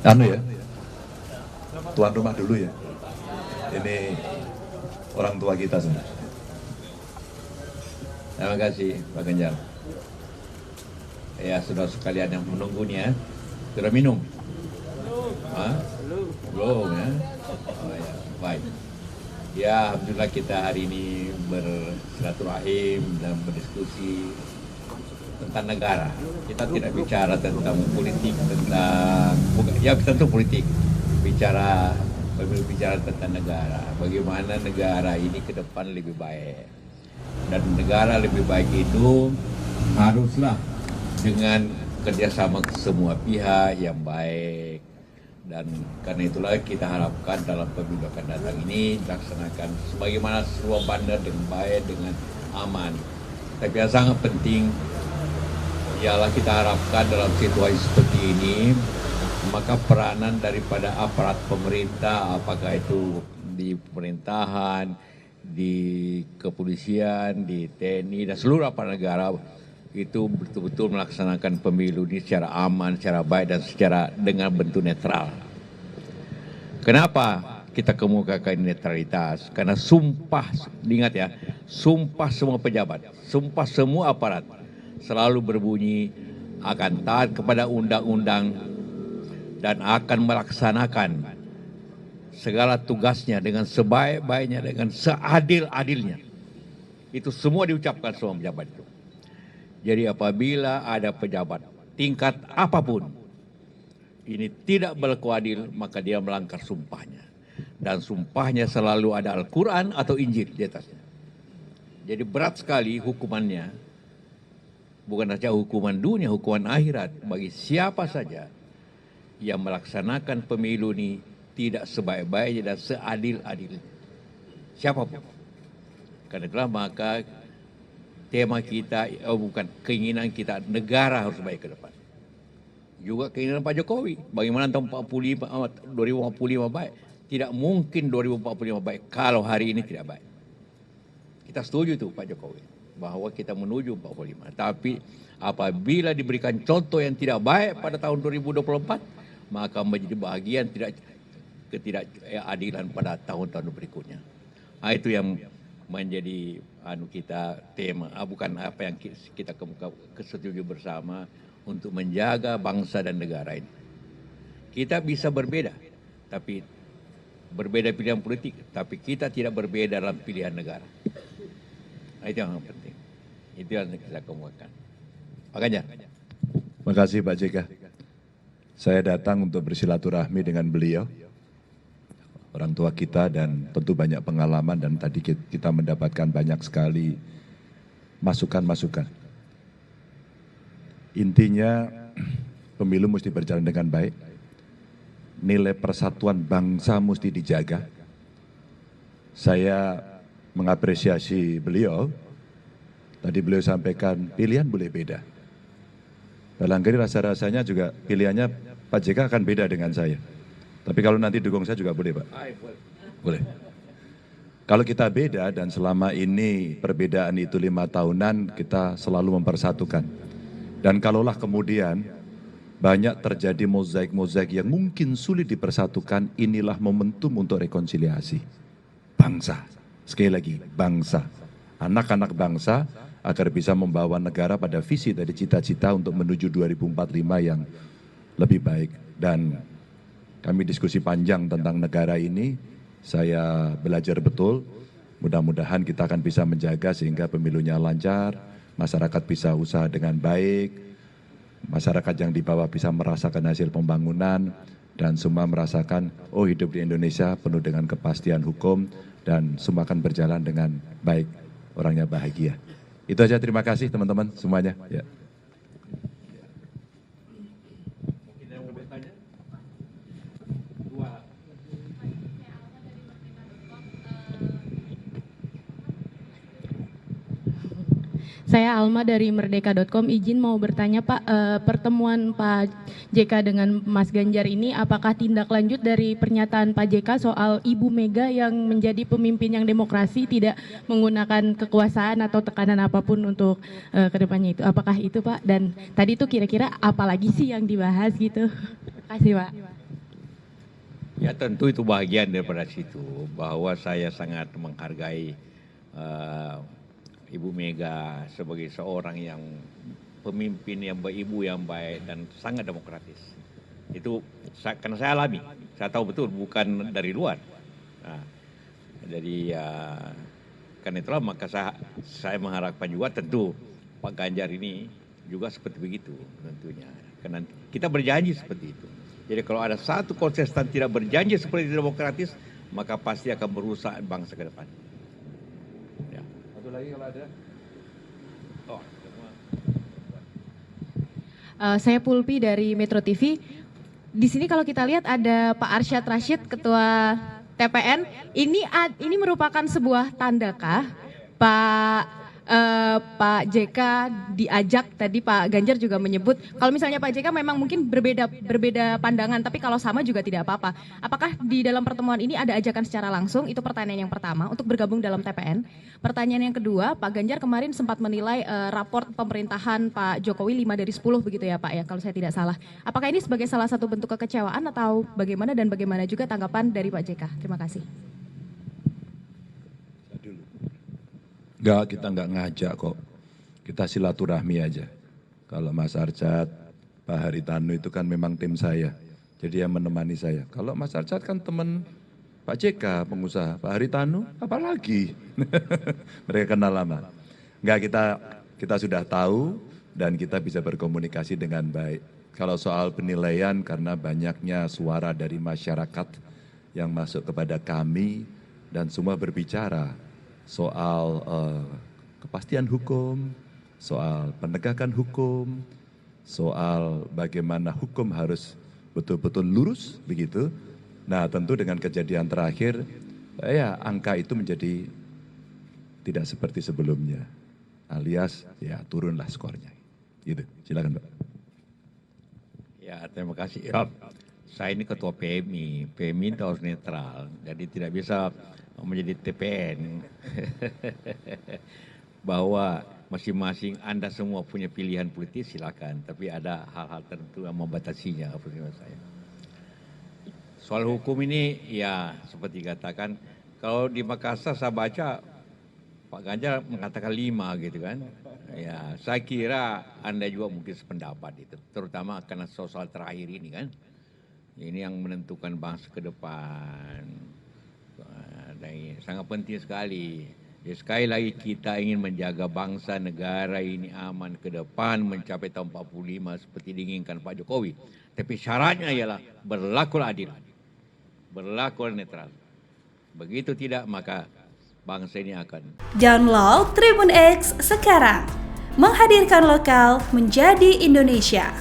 Anu ya, tuan rumah dulu ya. Ini orang tua kita semua. Terima kasih Pak Ganjar. Ya, saudara sekalian yang menunggu nih ya, sudah minum? Hah? Belum ya? Oh, ya. Baik. Ya, alhamdulillah kita hari ini bersilaturahim dan berdiskusi tentang negara. Kita tidak bicara tentang politik, ya tentu politik. Bicara tentang negara. Bagaimana negara ini ke depan lebih baik. Dan negara lebih baik itu haruslah dengan kerjasama semua pihak yang baik. Dan karena itulah kita harapkan dalam pemilu akan datang ini dilaksanakan sebagaimana semua bandar dengan baik, dengan aman. Tapi yang sangat penting ialah kita harapkan dalam situasi seperti ini, maka peranan daripada aparat pemerintah, apakah itu di pemerintahan, di kepolisian, di TNI, dan seluruh aparat negara, itu betul-betul melaksanakan pemilu ini secara aman, secara baik, dan dengan bentuk netral. Kenapa kita kemukakan netralitas? Karena sumpah, ingat ya, sumpah semua pejabat, sumpah semua aparat selalu berbunyi akan taat kepada undang-undang dan akan melaksanakan segala tugasnya dengan sebaik-baiknya, dengan seadil-adilnya. Itu semua diucapkan semua pejabat itu. Jadi apabila ada pejabat tingkat apapun ini tidak berlaku adil, maka dia melanggar sumpahnya. Dan sumpahnya selalu ada Al-Quran atau Injil di atasnya. Jadi berat sekali hukumannya. Bukan saja hukuman dunia, hukuman akhirat bagi siapa saja yang melaksanakan pemilu ini tidak sebaik-baiknya dan seadil-adilnya. Siapapun. Karena itulah maka tema kita, bukan keinginan kita, negara harus baik ke depan. Juga keinginan Pak Jokowi, bagaimana tahun 2045 baik. Tidak mungkin 2045 baik kalau hari ini tidak baik. Kita setuju itu Pak Jokowi, bahwa kita menuju 45. Tapi apabila diberikan contoh yang tidak baik pada tahun 2024, maka menjadi bagian ketidakadilan pada tahun-tahun berikutnya. Nah, itu yang menjadi kita tema, bukan apa yang kita kesetuju bersama untuk menjaga bangsa dan negara ini. Kita bisa berbeda, tapi berbeda pilihan politik, tapi kita tidak berbeda dalam pilihan negara. Nah, itu yang penting. Itu yang kita kemukakan. Pak Ganjar. Terima kasih Pak JK. Saya datang untuk bersilaturahmi dengan beliau, orang tua kita, dan tentu banyak pengalaman, dan tadi kita mendapatkan banyak sekali masukan-masukan. Intinya pemilu mesti berjalan dengan baik, nilai persatuan bangsa mesti dijaga. Saya mengapresiasi beliau, tadi beliau sampaikan pilihan boleh beda. Barangkali rasa-rasanya juga pilihannya Pak JK akan beda dengan saya. Tapi kalau nanti dukung saya juga boleh Pak? Boleh. Kalau kita beda dan selama ini perbedaan itu 5 tahunan, kita selalu mempersatukan. Dan kalaulah kemudian banyak terjadi mozaik-mozaik yang mungkin sulit dipersatukan, inilah momentum untuk rekonsiliasi bangsa. Sekali lagi, bangsa. Anak-anak bangsa agar bisa membawa negara pada visi dari cita-cita untuk menuju 2045 yang lebih baik. Dan kami diskusi panjang tentang negara ini, saya belajar betul, mudah-mudahan kita akan bisa menjaga sehingga pemilunya lancar, masyarakat bisa usaha dengan baik, masyarakat yang di bawah bisa merasakan hasil pembangunan, dan semua merasakan, oh hidup di Indonesia penuh dengan kepastian hukum, dan semua akan berjalan dengan baik, orangnya bahagia. Itu aja, terima kasih teman-teman semuanya. Ya. Saya Alma dari Merdeka.com, izin mau bertanya Pak, pertemuan Pak JK dengan Mas Ganjar ini apakah tindak lanjut dari pernyataan Pak JK soal Ibu Mega yang menjadi pemimpin yang demokrasi, tidak menggunakan kekuasaan atau tekanan apapun untuk kedepannya itu, apakah itu Pak? Dan tadi itu kira-kira apa lagi sih yang dibahas gitu? Terima kasih Pak. Ya tentu itu bagian daripada situ, bahwa saya sangat menghargai Ibu Mega sebagai seorang yang pemimpin yang beribu yang baik dan sangat demokratis. Itu karena saya alami, saya tahu betul bukan dari luar. Nah, jadi karena itulah maka saya mengharapkan juga tentu Pak Ganjar ini juga seperti begitu tentunya. Karena kita berjanji seperti itu. Jadi kalau ada satu kontestan tidak berjanji seperti demokratis, maka pasti akan merusak bangsa ke depan. Ya. Satu lagi kalau ada. Oh, Saya Pulpi dari Metro TV. Di sini kalau kita lihat ada Pak Arsyad Rashid, Ketua TPN. Ini merupakan sebuah tandakah Pak JK diajak, tadi Pak Ganjar juga menyebut kalau misalnya Pak JK memang mungkin berbeda pandangan, tapi kalau sama juga tidak apa-apa. Apakah di dalam pertemuan ini ada ajakan secara langsung? Itu pertanyaan yang pertama untuk bergabung dalam TPN. Pertanyaan yang kedua, Pak Ganjar kemarin sempat menilai raport pemerintahan Pak Jokowi 5 dari 10 begitu ya Pak ya, kalau saya tidak salah. Apakah ini sebagai salah satu bentuk kekecewaan atau bagaimana, dan bagaimana juga tanggapan dari Pak JK? Terima kasih. Enggak, kita enggak ngajak kok. Kita silaturahmi aja. Kalau Mas Arsyad, Pak Haritanu itu kan memang tim saya. Jadi yang menemani saya. Kalau Mas Arsyad kan teman Pak JK, pengusaha. Pak Haritanu, apalagi. Mereka kenal lama. Enggak, kita sudah tahu dan kita bisa berkomunikasi dengan baik. Kalau soal penilaian karena banyaknya suara dari masyarakat yang masuk kepada kami dan semua berbicara soal kepastian hukum, soal penegakan hukum, soal bagaimana hukum harus betul-betul lurus begitu. Nah tentu dengan kejadian terakhir, ya angka itu menjadi tidak seperti sebelumnya, alias ya turunlah skornya. Gitu, silakan Pak. Ya terima kasih. Ya, saya ini ketua PMI itu harus netral, jadi tidak bisa menjadi TPN. Bahwa masing-masing Anda semua punya pilihan politik silakan, tapi ada hal-hal tertentu yang membatasinya menurut saya. Soal hukum ini ya seperti katakan, kalau di Makassar saya baca Pak Ganjar mengatakan 5 gitu kan. Ya saya kira Anda juga mungkin sependapat itu, terutama karena soal terakhir ini kan. Ini yang menentukan bangsa ke depan. Dan sangat penting sekali. Ya, sekali lagi kita ingin menjaga bangsa negara ini aman ke depan mencapai tahun 45 seperti diinginkan Pak Jokowi. Tapi syaratnya ialah berlaku adil, berlaku netral. Begitu tidak maka bangsa ini akan. Download Tribun X sekarang, menghadirkan lokal menjadi Indonesia.